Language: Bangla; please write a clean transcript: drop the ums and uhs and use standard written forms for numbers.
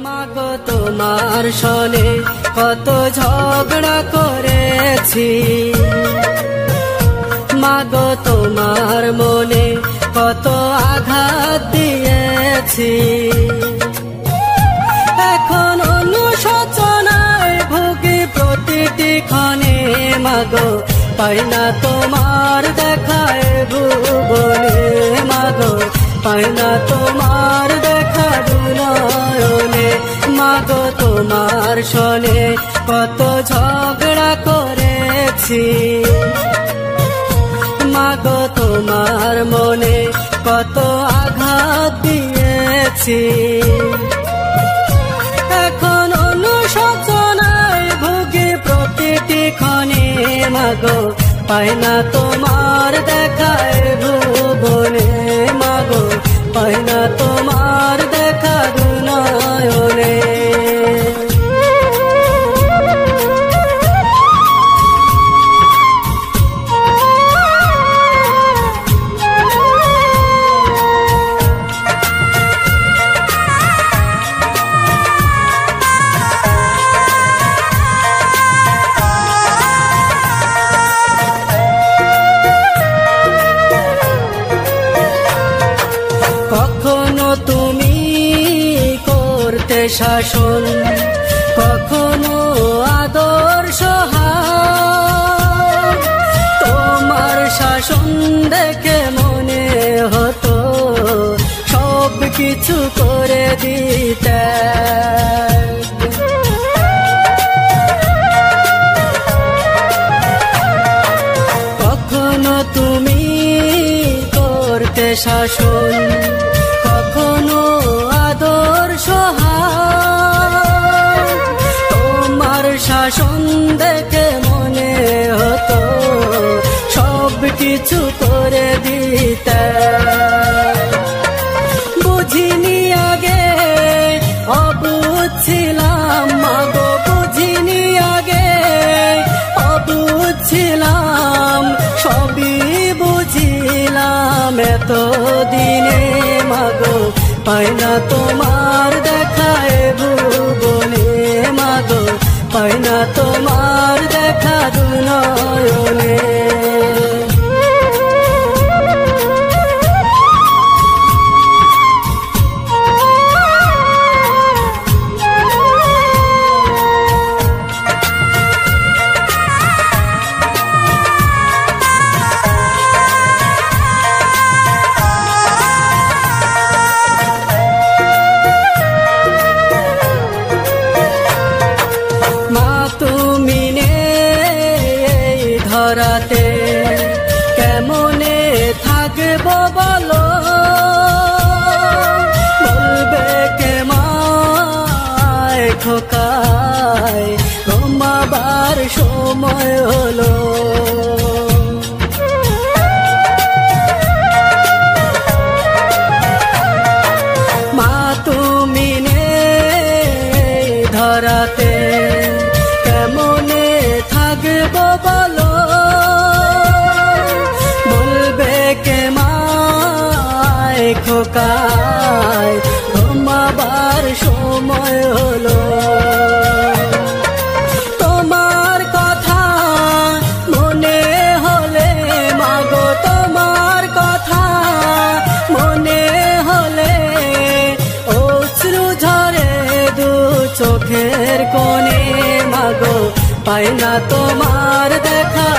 মাগো তোমার সনে কত ঝগড়া করেছি, মাগো তোমার মনে কত আঘাত দিয়েছি। এখন অনুশোচনায় ভুগি প্রতিটি ক্ষণে, মাগো পাই না তোমার দেখায় ভুবনে, মাগো পাই না তোমার দেখা দুনয়নে। মাগো তোমার সনে কত ঝগড়া করেছি, মাগো তোমার মনে কত আঘাত দিয়েছি। এখন অনুশোচনায় ভুগি প্রতিটি ক্ষণে, মাগো পাই না তোমার দেখায় ভুবনে, মাগো পাই না তোমার দেখা দুনয়নে। কখনো তুমি করতে শাসন, কখনো আদর্শ হার, তোমার শাসন দেখে মনে হতো সব কিছু করে দিতে। কখনো তুমি করতে শাসন, কখনো আদর্শ হার, তোমার শাসন দেখে মনে হতো সব কিছু করে দিতে। বুঝিনি আগে অবুঝ ছিলাম, মাগো বুঝিনি আগে অবুঝ ছিলাম, সবই বুঝিলাম এতদিনে। মাগো পাই না তোমার দেখায় ভুবনে, মাগো পাই না তোমার দেখা দুনয়নে। ধরাতে কেমনে থাকবো বলো, বলবে কে মায় খোকায় ঘুমাবার সময় হলো। মা তুমি নেই ধরাতে কেমনে থাকবো বলো, খোকায় ঘুমাবার সময় হলো। তোমার কথা মনে হলে, মাগো তোমার কথা মনে হলে অশ্রু ঝরে দু চোখের কোণে, মাগো পাই না তোমার দেখা